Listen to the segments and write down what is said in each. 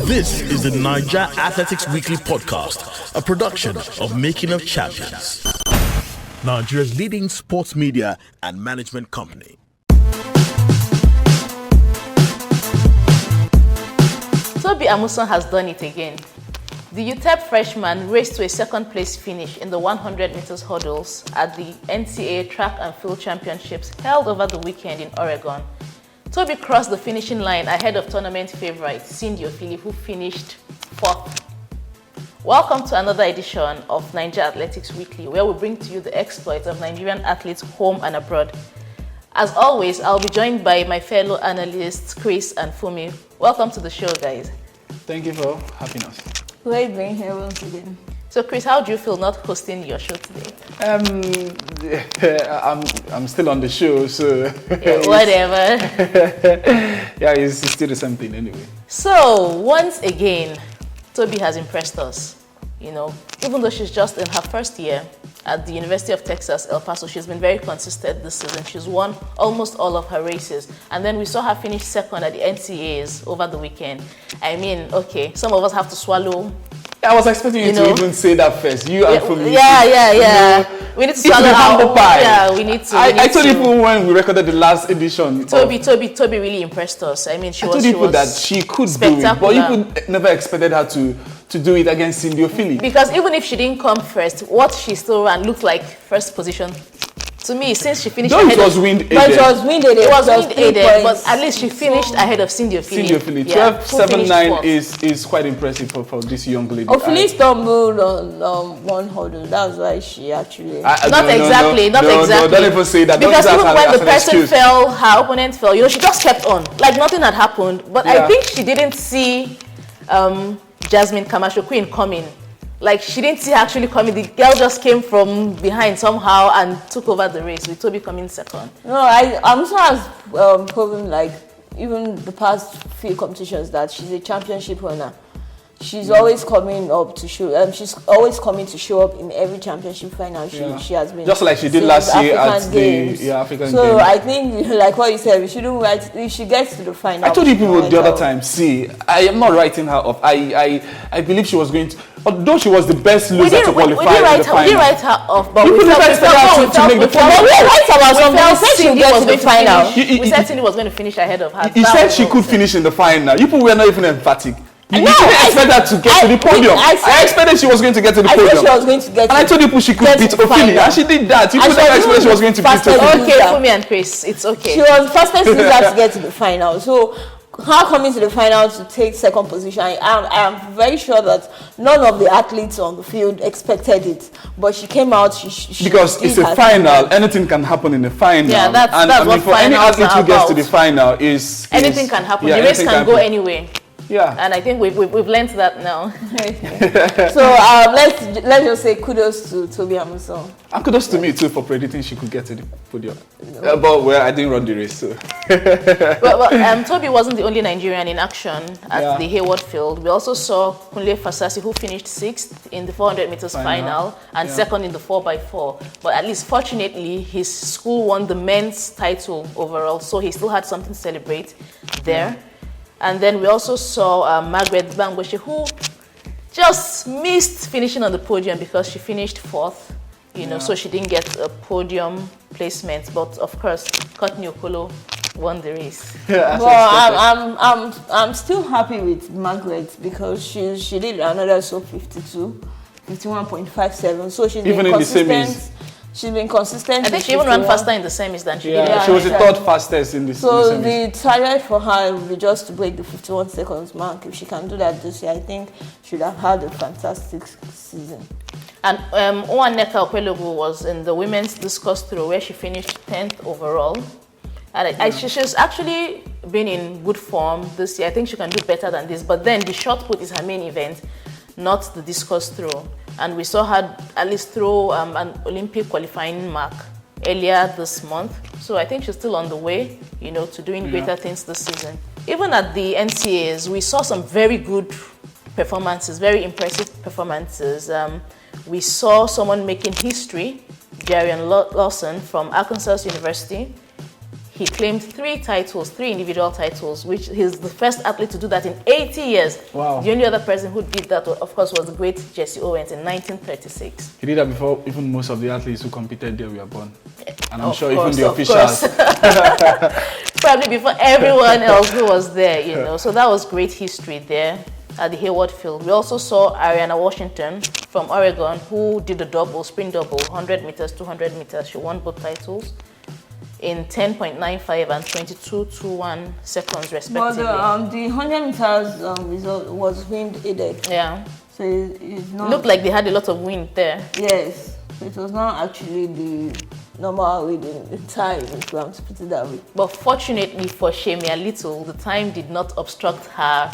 This is the Niger Athletics Weekly Podcast, a production of Making of Champions, Nigeria's leading sports media and management company. Tobi Amusan has done it again. The UTEP freshman raced to a second-place finish in the 100 meters hurdles at the NCAA Track and Field Championships held over the weekend in Oregon. Tobi crossed the finishing line ahead of tournament favourite Cindy Ofili, who finished 4th. Welcome to another edition of Niger Athletics Weekly, where we bring to you the exploits of Nigerian athletes home and abroad. As always, I'll be joined by my fellow analysts, Chris and Fumi. Welcome to the show, guys. Thank you for having us. Great being here once again. So, Chris, how do you feel not hosting your show today? I'm still on the show, so Yeah, whatever. Yeah, it's still the same thing anyway. So, once again, Tobi has impressed us. You know, even though she's just in her first year at the University of Texas, El Paso, she's been very consistent this season. She's won almost all of her races. And then we saw her finish second at the NCAAs over the weekend. I mean, okay, some of us have to swallow. I was expecting you to even say that first. You and Fumi. Yeah. We need to swallow our pie. Yeah, we need to. I told people when we recorded the last edition. Tobi really impressed us. I mean, she was that she could do it, but you never expected her to do it against Cindy Ofili. Because even if she didn't come first, what she still ran looked like first position. To me, since she finished ahead it was wind aided. But it was wind aided, but at least she finished ahead of Cindy Ofili. 12.79 is quite impressive for this young lady. Ofili stumbled on one hurdle. That's why she actually... Not exactly. Don't even say that. Because even when the person fell, her opponent fell, she just kept on. Like nothing had happened. But I think she didn't see Jasmine Camacho Queen coming. Like, she didn't see her actually coming. The girl just came from behind somehow and took over the race, with Tobi coming second. No, I'm sure has proven, like, even the past few competitions that she's a championship winner. She's always coming up to show. She's always coming to show up in every championship final. She has been just like she did last year at the African Games. So I think, like what you said, we shouldn't write. If she gets to the final, I told you people the other time. See, I am not writing her off. I believe she was going to. Although she was the best loser to qualify in the final. We didn't write her off, but we felt to make the final. We said Cindy was going to finish ahead of her. You said she could finish in the final. You people were not even emphatic. You didn't expect her to get to the podium. I expected she was going to get to the podium. She was going to get. And I told you she could beat Ofili, and she did that. You could never expect she was going to beat Ofili. Okay, Fumi and Chris, it's okay. She was fastest loser to get to the final. So her coming to the final to take second position, I am very sure that none of the athletes on the field expected it. But she came out. Because it's a final, anything can happen in the final. Yeah, that's what for any athlete who gets to the final anything can happen. The race can go anywhere. Yeah, and I think we've learned that now. So let's just say kudos to Tobi Amusan. And kudos to me too for predicting she could get to the podium. But I didn't run the race, so. Tobi wasn't the only Nigerian in action at the Hayward Field. We also saw Kunle Fasasi, who finished 6th in the 400 meters final and second in the 4x4. But at least fortunately, his school won the men's title overall, so he still had something to celebrate there. Yeah. And then we also saw Margaret Bamgbose, who just missed finishing on the podium because she finished 4th, so she didn't get a podium placement. But of course, Courtney Okolo won the race. Yeah, well, I'm still happy with Margaret because she did another sub 51.57. So she's even been consistent. In the semis. She's been consistent. I think she even ran faster in the semis than she did. She was the third fastest in the semis. So the target for her will be just to break the 51 seconds mark. If she can do that this year, I think she would have had a fantastic season. And Akure Golden League was in the women's discus throw where she finished 10th overall. And she's actually been in good form this year. I think she can do better than this. But then the shot put is her main event, not the discus throw. And we saw her at least throw an Olympic qualifying mark earlier this month. So I think she's still on the way, to doing greater things this season. Even at the NCAAs, we saw some very good performances, very impressive performances. We saw someone making history, Jarrion Lawson from Arkansas University. he claimed 3 individual titles, which he's the first athlete to do that in 80 years. Wow. The only other person who did that, of course, was the great Jesse Owens in 1936. He did that before even most of the athletes who competed there were born. And I'm sure Course, even the officials. Probably before everyone else who was there, you know. So that was great history there at the Hayward Field. We also saw Ariana Washington from Oregon, who did a sprint double, 100 meters, 200 meters. She won both titles in 10.95 and 22.21 seconds respectively. But the 100 meters result was wind aided. Yeah. So it's not... Looked like they had a lot of wind there. Yes. It was not actually the normal reading time, if you want to put it that way. But fortunately for Shamier Little, the time did not obstruct her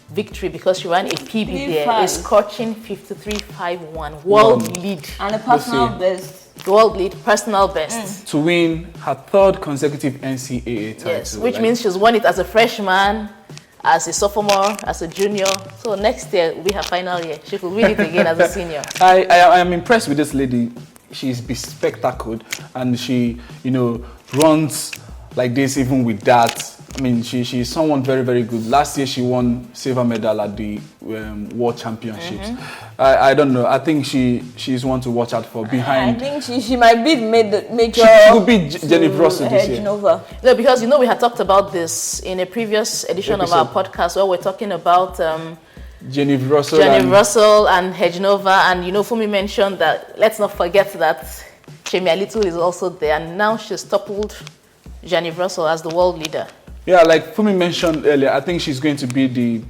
victory because she ran a PB there, a scorching 53.51 world lead. And a personal best. World lead, personal best. To win her 3rd consecutive NCAA title. Yes, which means she's won it as a freshman, as a sophomore, as a junior. So next year will be her final year. She could win it again as a senior. I am impressed with this lady. She's bespectacled and she, runs like this even with that. I mean, she's someone very, very good. Last year, she won silver medal at the World Championships. I don't know. I think she's one to watch out for. Behind, I think she might be major. She could be Jennifer Russell this year. No, because we had talked about this in a previous edition of our podcast where we're talking about Jennifer Russell and Hedgenova, and Fumi mentioned that. Let's not forget that Shamier Little is also there, and now she's toppled Jennifer Russell as the world leader. Yeah, like Fumi mentioned earlier, I think she's going to be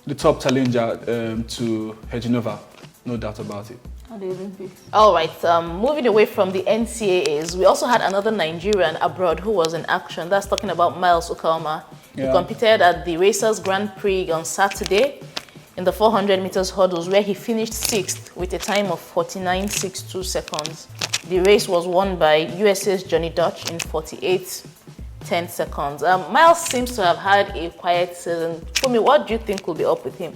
the top challenger to Hedgenova, no doubt about it. At the Olympics. All right, moving away from the NCAAs, we also had another Nigerian abroad who was in action. That's talking about Miles Ukaoma. He competed at the Racers Grand Prix on Saturday in the 400 meters hurdles, where he finished 6th with a time of 49.62 seconds. The race was won by USA's Johnny Dutch in 48.10 seconds. Miles seems to have had a quiet season. For me, what do you think will be up with him?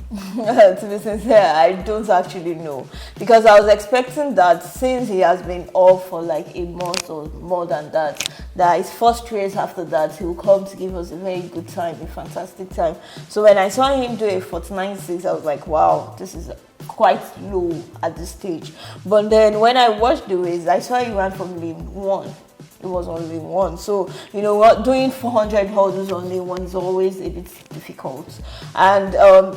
To be sincere, I don't actually know, because I was expecting that since he has been off for like a month or more than that his first race after that he will come to give us a very good time, a fantastic time. So when I saw him do a 49.6, I was like, wow, this is quite low at this stage. But then when I watched the race, I saw he ran from lane 1. It was on lane 1. So, doing 400 hurdles on lane 1 is always a bit difficult. And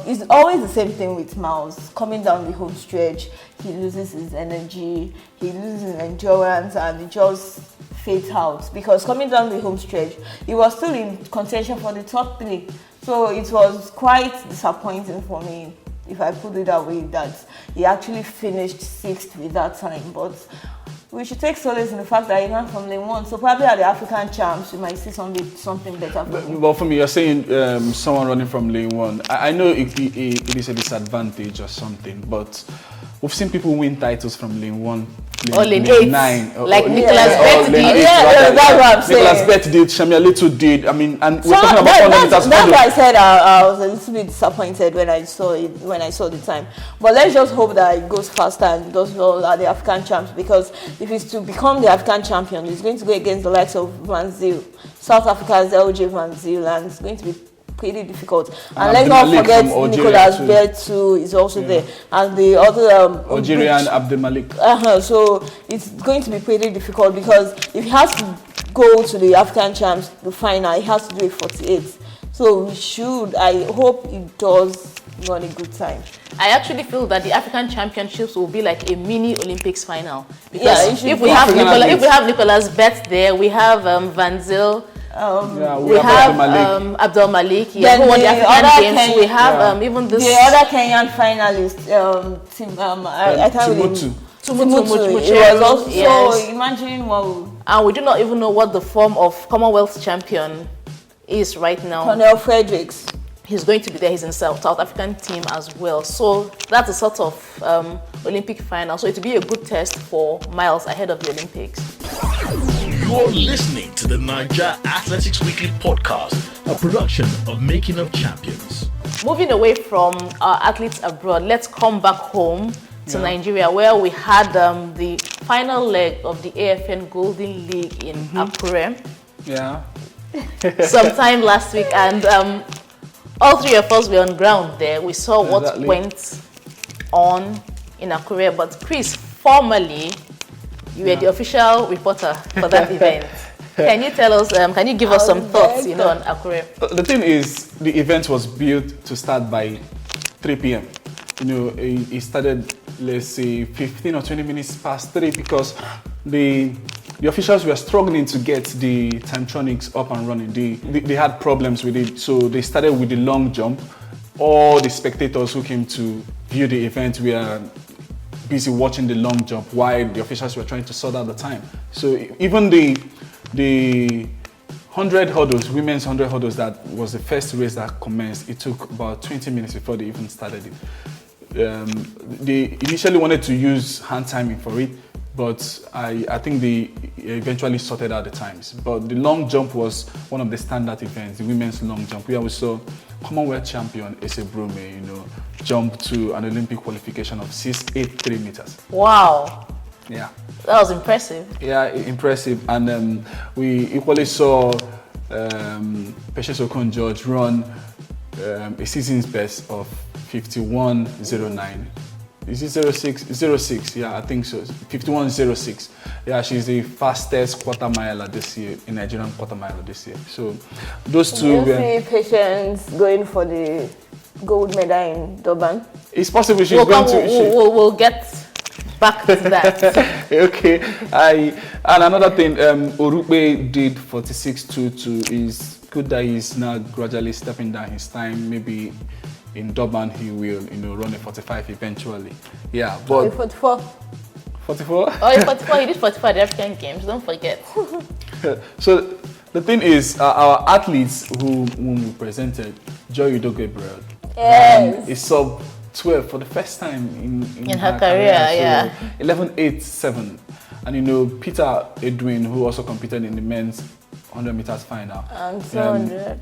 it's always the same thing with Miles. Coming down the home stretch, he loses his energy, he loses his endurance, and it just fades out. Because coming down the home stretch, he was still in contention for the top 3. So it was quite disappointing for me, if I put it that way, that he actually finished 6th with that time. But we should take solace in the fact that he ran from lane 1. So probably at the African Champs, we might see something better for him. But for me, you're saying someone running from lane 1. I know it is a disadvantage or something, but we've seen people win titles from lane 1. Or lane 8, 9. like Nicholas Bett did. That's what I'm saying. Nicholas Bett did, Shamier Little did. I mean, and So we're talking about 100 meters. That's why I said I was a little bit disappointed when I saw it, when I saw the time. But let's just hope that it goes faster and does well at the African Champs, because if it's to become the African champion, it's going to go against the likes of Van Zyl, South Africa's LJ Van Zyl, and it's going to be pretty difficult. And let's not forget Nicholas Bett too is also there, and the other Algerian Abdelmalik. So it's going to be pretty difficult, because if he has to go to the African Champs, the final, he has to do a 48. So I hope he does run a good time. I actually feel that the African Championships will be like a mini Olympics final, because if we have Nicholas Bett there, we have Van Zyl. We have Abdul Malik, who won the African Games. We have even this. The other Kenyan finalist, I can't remember. Tumutu. It was also, so imagine what. And we do not even know what the form of Commonwealth champion is right now. Cornel Fredericks. He's going to be there. He's in South African team as well. So that's a sort of Olympic final. So it will be a good test for Miles ahead of the Olympics. You're listening to the Niger Athletics Weekly podcast, a production of Making of Champions. Moving away from our athletes abroad, let's come back home to Nigeria, where we had the final leg of the AFN Golden League in Akure. Yeah. sometime last week, and all three of us were on ground there. We saw what Exactly. went on in Akure. But Chris, formally, you were the official reporter for that event. Can you tell us? Can you give us some thoughts, on Akure? The thing is, the event was built to start by 3 p.m. It started, let's say, 15 or 20 minutes past 3 because the officials were struggling to get the Timetronics up and running. They had problems with it, so they started with the long jump. All the spectators who came to view the event were busy watching the long jump while the officials were trying to sort out the time. So even the 100 hurdles, women's 100 hurdles, that was the first race that commenced. It took about 20 minutes before they even started it. They initially wanted to use hand timing for it, but I think they eventually sorted out the times. But the long jump was one of the standard events, the women's long jump. We saw Commonwealth champion Ese Brume, jump to an Olympic qualification of 683 meters. Wow. Yeah. That was impressive. Yeah, impressive. And we equally saw Patience Okon George run a season's best of 51.09. Is it 06? Yeah, I think so. 51.06. Yeah, she's the fastest quarter miler this year, in Nigerian quarter miler this year. So those two were... Do you see Patience going for the gold medal in Durban? It's possible she's going to... We'll get back to that. Okay. And another thing, Orukpe did 46.22. Is good that he's now gradually stepping down his time. Maybe in Durban he will, run a 45 eventually. Yeah, but 44. 44? Oh, 44. He did 45 at the African Games. Don't forget. So the thing is, our athletes whom we presented, Joy Udo-Gabriel, yes, is sub 12 for the first time in her career. So 11.87. And Peter Edwin, who also competed in the men's 100 meters final, and 200.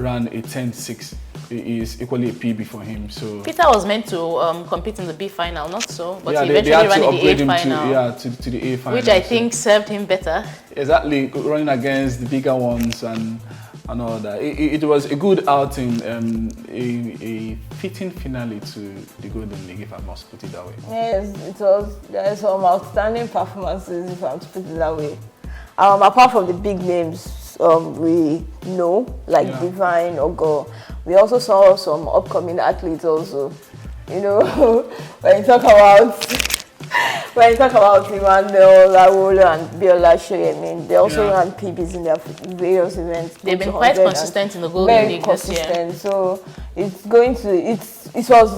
Ran a 10.6. It is equally a PB for him. So Peter was meant to compete in the B final, not so, but he they eventually had to ran in upgrade the A him final. to the A final, which I think served him better. Exactly, running against the bigger ones and all that. It was a good outing, a fitting finale to the Golden League, if I must put it that way. Yes, it was. There are some outstanding performances, if I'm to put it that way. Apart from the big names we know, like Divine, Ogo, we also saw some upcoming athletes also. When you talk about Emmanuel, Lawole, and Biola Shoye, they also ran PBs in their various events. They've been quite consistent in the Golden League this year. So it was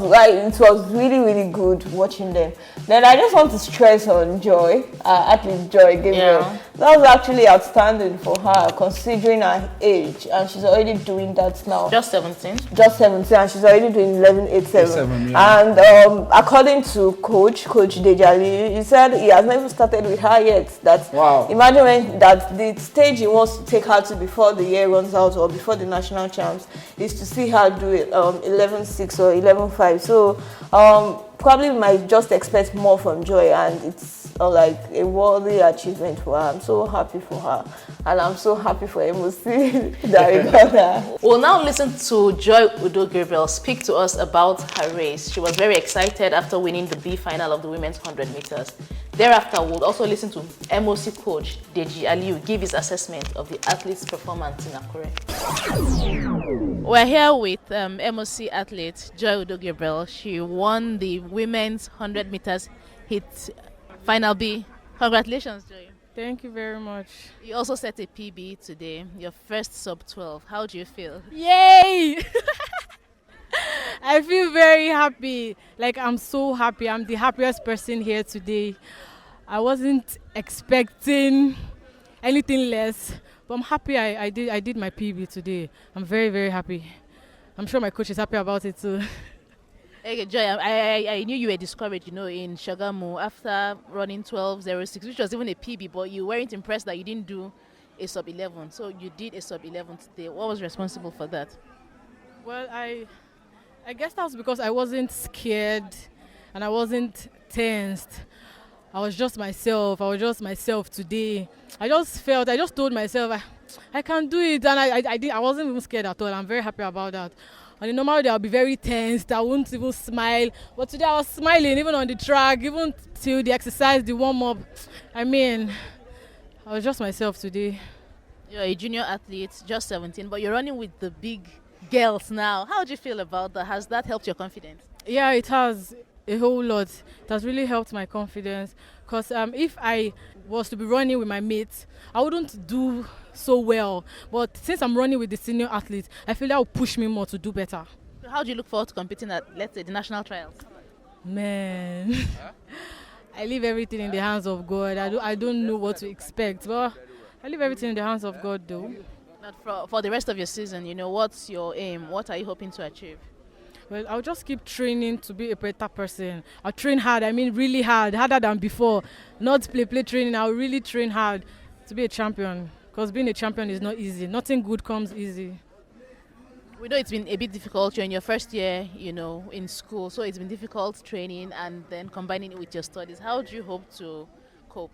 really, really good watching them. Then I just want to stress on Joy, athlete Joy Gabriel. Yeah. That was actually outstanding for her, considering her age, and she's already doing that now. Just 17, and she's already doing 11.87. Yeah. And according to Coach Dejali, he said he has never started with her yet. Imagine that the stage he wants to take her to before the year runs out or before the national champs is to see her do it 11.6 or 11.5. So probably might just expect more from Joy, and it's like a worthy achievement for her. I'm so happy for her, and I'm so happy for MoC that we got her. We'll now listen to Joy Udo-Gabriel speak to us about her race. She was very excited after winning the B final of the women's 100 meters. Thereafter, we'll also listen to MoC coach Deji Aliu give his assessment of the athlete's performance in Akure. We're here with MoC athlete Joy Udo-Gabriel. She won the women's 100 meters hit final B. Congratulations, Joy. Thank you very much. You also set a PB today, your first sub 12. How do you feel? Yay! I feel very happy. Like, I'm so happy. I'm the happiest person here today. I wasn't expecting anything less, but I'm happy I did my PB today. I'm very, very happy. I'm sure my coach is happy about it too. Okay, Joy, I knew you were discouraged, in Shagamu after running 12.06, which was even a PB, but you weren't impressed that you didn't do a sub 11. So you did a sub 11 today. What was responsible for that? Well, I guess that was because I wasn't scared and I wasn't tensed. I was just myself. I was just myself today. I just told myself, I can do it, and I wasn't even scared at all. I'm very happy about that. On the normal day, I'll be very tensed. I won't even smile. But today, I was smiling, even on the track, even till the exercise, the warm-up. I mean, I was just myself today. You're a junior athlete, just 17, but you're running with the big girls now. How do you feel about that? Has that helped your confidence? Yeah, it has a whole lot. It has really helped my confidence. Because if I was to be running with my mates, I wouldn't do so well. But since I'm running with the senior athletes, I feel that will push me more to do better. So how do you look forward to competing at, let's say, the national trials? Man, I leave everything in the hands of God. I don't know what to expect, but I leave everything in the hands of God, though. But for the rest of your season, what's your aim? What are you hoping to achieve? Well, I'll just keep training to be a better person. I'll train hard. I mean, really hard, harder than before. Not play training. I'll really train hard to be a champion. Because being a champion is not easy. Nothing good comes easy. We know it's been a bit difficult. You're in your first year, in school. So it's been difficult training and then combining it with your studies. How do you hope to cope,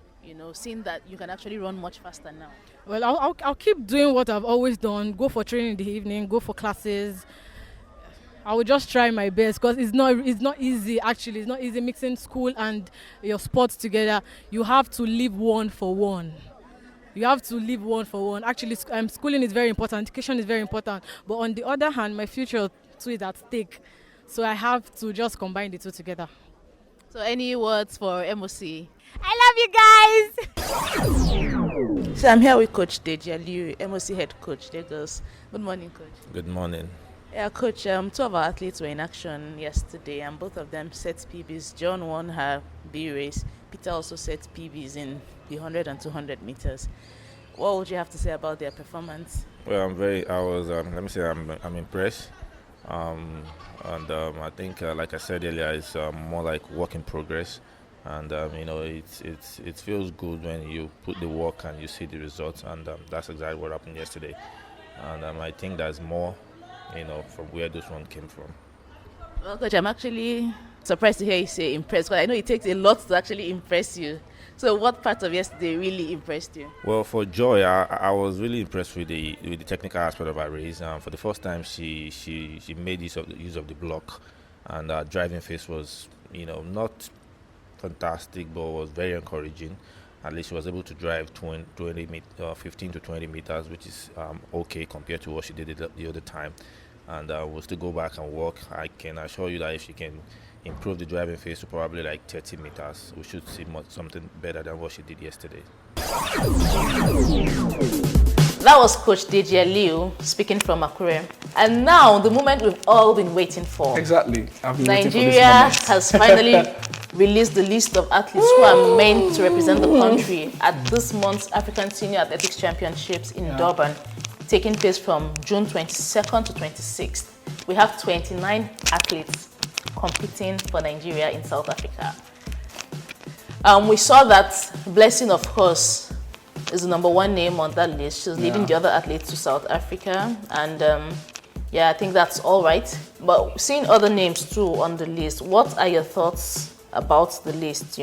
seeing that you can actually run much faster now? Well, I'll keep doing what I've always done. Go for training in the evening, go for classes. I will just try my best because it's not easy, actually. It's not easy mixing school and your sports together. You have to live one for one. Actually, schooling is very important. Education is very important. But on the other hand, my future too is at stake. So I have to just combine the two together. So any words for MoC? I love you guys! So I'm here with Coach Deji Aliu, MoC head coach, Lagos. Good morning, Coach. Good morning. Yeah, Coach, 2 of our athletes were in action yesterday and both of them set PBs. John won her B race. Peter also set PBs in the 100 and 200 meters. What would you have to say about their performance? Well, I'm impressed. I think, like I said earlier, it's more like work in progress. And, it feels good when you put the work and you see the results. And that's exactly what happened yesterday. And I think there's more, from where this one came from. Well, Coach, I'm actually surprised to hear you say impressed, because I know it takes a lot to actually impress you. So what part of yesterday really impressed you? Well, for Joy, I was really impressed with the technical aspect of her race. For the first time, she made use of the block, and her driving phase was, not fantastic, but was very encouraging. At least she was able to drive 15 to 20 meters, which is okay compared to what she did the other time. And we'll still go back and work. I can assure you that if she can improve the driving phase to probably like 30 meters, we should see something better than what she did yesterday. That was Coach Deji Aliu speaking from Akure. And now the moment we've all been waiting for. Exactly. Nigeria has finally released the list of athletes who are meant to represent the country at this month's African Senior Athletics Championships in Durban, taking place from June 22nd to 26th. We have 29 athletes competing for Nigeria in South Africa. We saw that Blessing, of course, is the number one name on that list. She's leading the other athletes to South Africa. And I think that's all right. But seeing other names too on the list, what are your thoughts about the list,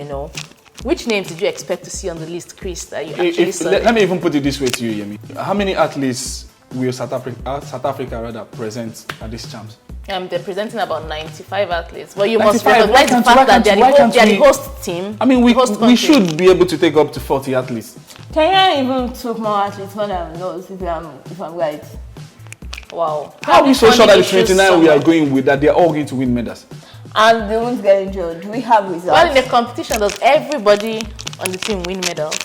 Which names did you expect to see on the list, Chris, that you actually saw? Let me even put it this way to you, Yemi. How many athletes will South Africa present at these champs? They're presenting about 95 athletes. But you must recognize the fact that they're the host team. I mean, we should be able to take up to 40 athletes. Kenya even took more athletes more than those, if I'm right. Wow. How are we so sure that the 29 we are going with, that they're all going to win medals? And they won't get injured. Do we have results? Well, in the competition, does everybody on the team win medals?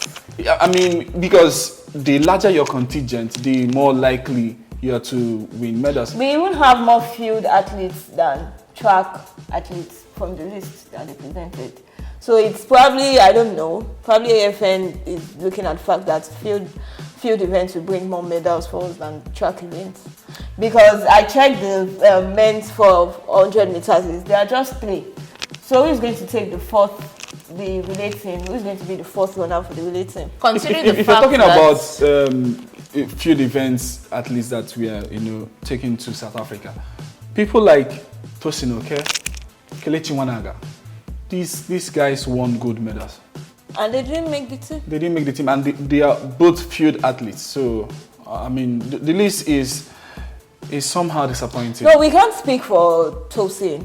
I mean, because the larger your contingent, the more likely you are to win medals. We even have more field athletes than track athletes from the list that they presented. So it's probably, I don't know, probably AFN is looking at the fact that field events will bring more medals for us than track events. Because I checked the men's for 100 meters, there are just 3. So who's going to take the relay team? Who's going to be the fourth runner for the relay team? If you're talking about field events, at least that we are, taking to South Africa, people like Tosin Oke, Kelechi Wanaga, these guys won gold medals. And they didn't make the team? They didn't make the team, and they are both field athletes. So I mean, the list is somehow disappointing. No, we can't speak for Tosin.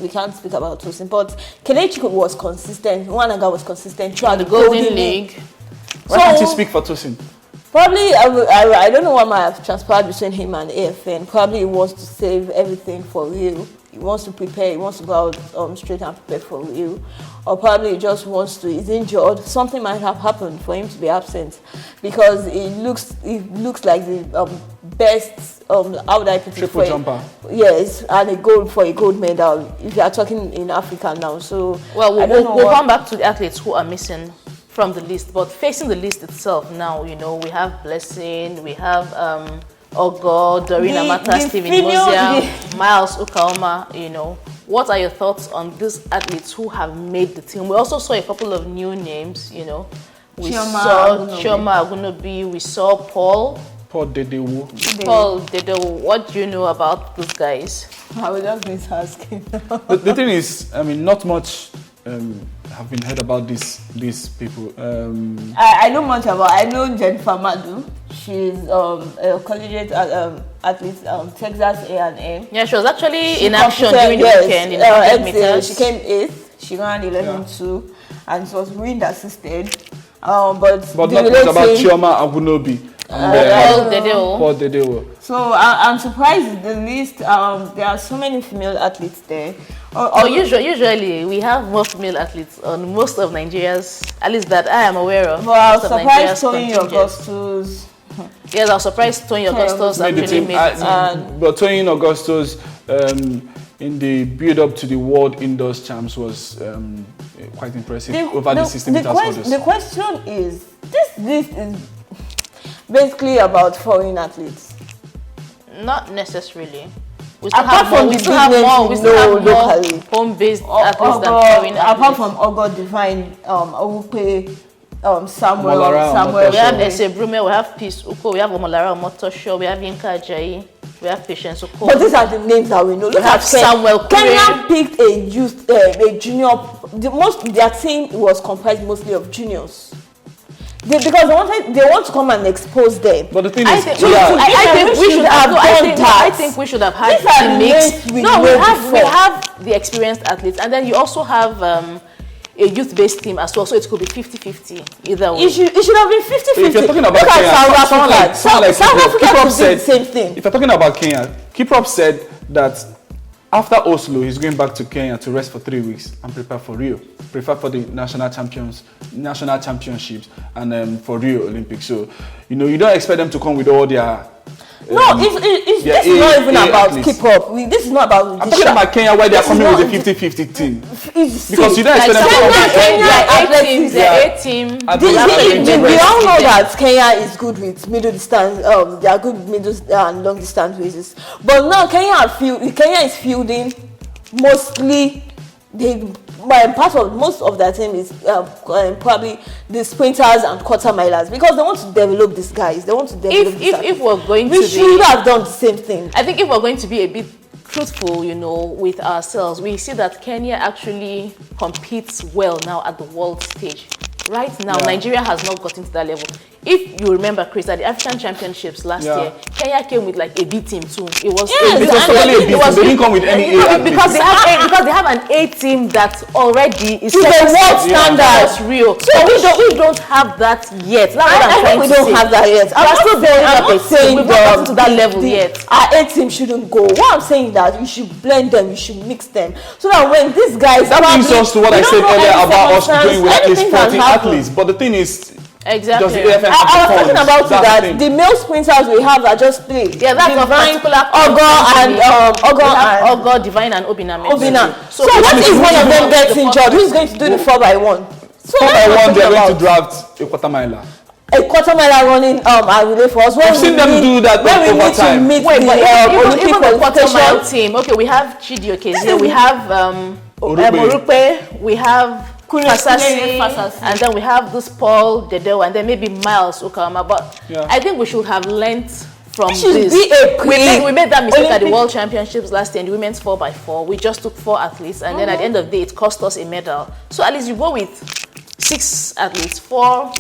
We can't speak about Tosin, but Kelechi was consistent. Nwanaga was consistent throughout the Golden League. Why can't you speak for Tosin? Probably, I don't know what might have transpired between him and AFN. Probably he wants to save everything for Rio. He wants to prepare. He wants to go out straight and prepare for Rio. Or probably he just wants to. He's injured. Something might have happened for him to be absent, because it looks like the best. How would I put it? Triple jumper. Yes, and a gold medal. If you are talking in Africa now, so well, we'll come back to the athletes who are missing from the list, but facing the list itself now, we have Blessing, we have Ogo, Doreen, Amata, Steven Mozia, Miles, Ukaoma. What are your thoughts on these athletes who have made the team? We also saw a couple of new names. We saw Chioma Agunobi, we saw Paul Dedewo. What do you know about those guys? I was just going to ask him. The thing is, I mean, not much have been heard about these people. I know much about. I know Jennifer Madu. She's a collegiate athlete, Texas A&M. Yeah, she was actually in action during the weekend in 100 meters. She came 8th. She ran 11.2, and she was wind assisted. But that was about Chioma Agunobi. Paul Dedewo. So I'm surprised the list. There are so many female athletes there. Usually we have more female athletes on most of Nigeria's, at least that I am aware of. But I was surprised Tony Augustus. Yes, I was surprised Tony Augustus actually made it. But Tony Augustus, in the build-up to the World Indoors Champs, was quite impressive over the 60 meters hurdles. The question is, this list is basically about foreign athletes. Not necessarily. We still have more home-based athletes than foreign athletes. Apart from Ogo, Divine, Owupe, Samuel. We have Ese Brume, we have Peace Uko, we have Omolara Omotosho, we have Yinka Ajayi, we have Patience Uko. But these are the names that we know. We have Samuel Kenya picked a junior. Their team was comprised mostly of juniors. Because they want to come and expose them. But the thing is, I think we should have had a mix. No, we have the experienced athletes, and then you also have a youth-based team as well, so it could be 50-50 either way. It should have been 50-50. If you're talking about Kenya, South Africa did the same thing. If you're talking about Kenya, Kiprop said that after Oslo, he's going back to Kenya to rest for 3 weeks and prepare for Rio. Prepare for the national championships, and for Rio Olympics. So, you don't expect them to come with all their. This is not even about keep up. This is not about. I'm talking about Kenya, where they are coming with a 50-50 team. Because you don't expect them to come with Kenya, A team. We all know that Kenya is good with middle distance. They are good middle and long distance races. But now Kenya is fielding mostly. Most of their team is probably the sprinters and quarter milers, because they want to develop these guys. They want to develop. If we're going we should have done the same thing. I think if we're going to be a bit truthful, with ourselves, we see that Kenya actually competes well now at the world stage. Right now, Nigeria has not gotten to that level. If you remember, Chris, at the African Championships last year, Kenya came with like a B team too. It was totally a B team. They didn't come with any A athletes. Because they have an A team that already is the world standard. That's real. So we don't have that yet. I think we don't have that yet. I'm still building up a team. We've not gotten to that level yet. Our A team shouldn't go. What I'm saying is that you should blend them, you should mix them, so that when these guys that brings us to what I said earlier about us doing with at least 40 athletes. But the thing is, exactly. I was talking about that. The male sprinters we have are just 3. Yeah, that's Divine, a particular Ogo, Divine, and Obina. So what if one of them gets injured? Who's going to do the 4x1? 4x1, they're going to draft a quarter miler. A quarter mile running a relay for us. We've seen them do that over time. Even the quarter mile team. Okay, we have Chidi Okezie, we have Orupe, we have Fasasi, and then we have this Paul Dedewo, and then maybe Miles Ukaoma. But I think we should have learnt from this. We made that mistake at the World Championships last year in the women's 4x4. We just took 4 athletes, and then at the end of the day, it cost us a medal. So at least you go with 6 athletes for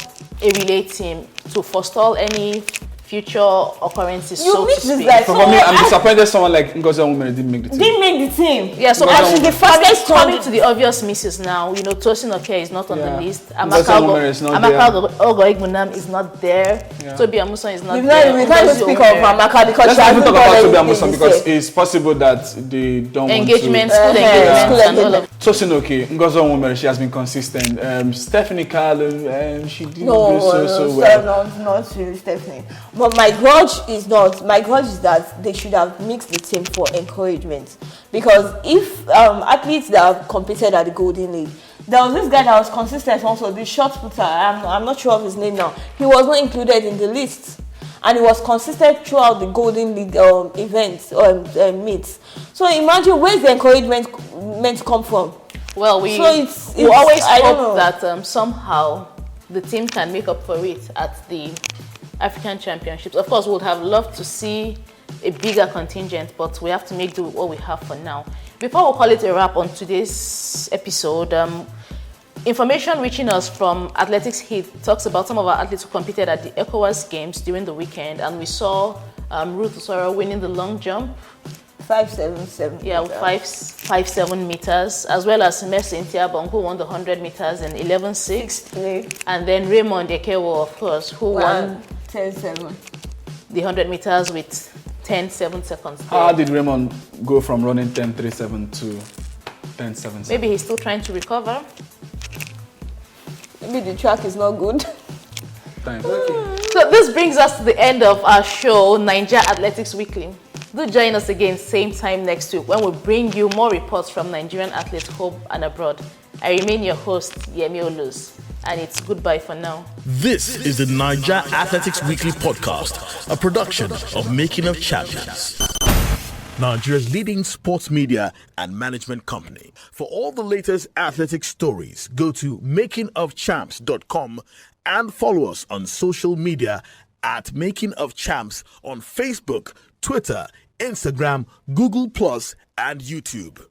a relay team to forestall any future occurrences, so to mix this speak. like For me, I'm disappointed someone like Ngozi Onwumere didn't make the team. Didn't make the team. Yeah, so Because actually, the first coming to the obvious misses now, Tosin Oke is not on the list. Ngozi Onwumere is not Amaka Ogoigmunam is not there. Tobi Amusan is not there. We can't even speak of Amaka because Let's she not even hasn't talk done about Tobi anything Amusan this because year. it's possible that they don't Engagement, want school engagement, and all of Tosin Oke, Ngozi Onwumere, she has been consistent. Stephanie Carlo, she didn't do so well. Not really, Stephanie. But my grudge is that they should have mixed the team for encouragement. Because if athletes that have competed at the Golden League, there was this guy that was consistent also, the shot putter, I'm not sure of his name now. He was not included in the list. And he was consistent throughout the Golden League events or meets. So imagine where's the encouragement meant to come from? Well, we it's always hope that somehow the team can make up for it at the African Championships. Of course, we would have loved to see a bigger contingent, but we have to make do with what we have for now. Before we call it a wrap on today's episode, information reaching us from Athletics Heat talks about some of our athletes who competed at the ECOWAS Games during the weekend, and we saw Ruth Osoro winning the long jump. 577. Yeah, 5.7 meters, as well as Mercy Ntiabong, who won the 100 meters in 11.6. And then Raymond Ekewo, of course, who won 10.7. the 100 meters with 10.7 seconds. How did Raymond go from running 10.37 to 10.7? Maybe he's still trying to recover. Maybe the track is not good. Thanks. Okay. So this brings us to the end of our show, Nigeria Athletics Weekly. Do join us again same time next week when we bring you more reports from Nigerian athletes home and abroad. I remain your host, Yemi Oluz, and it's goodbye for now. This is the Nigeria Athletics Weekly podcast, a production of Making of Champions, Nigeria's leading sports media and management company. For all the latest athletic stories, go to makingofchamps.com and follow us on social media at Making of Champs on Facebook, Twitter, Instagram, Google+, and YouTube.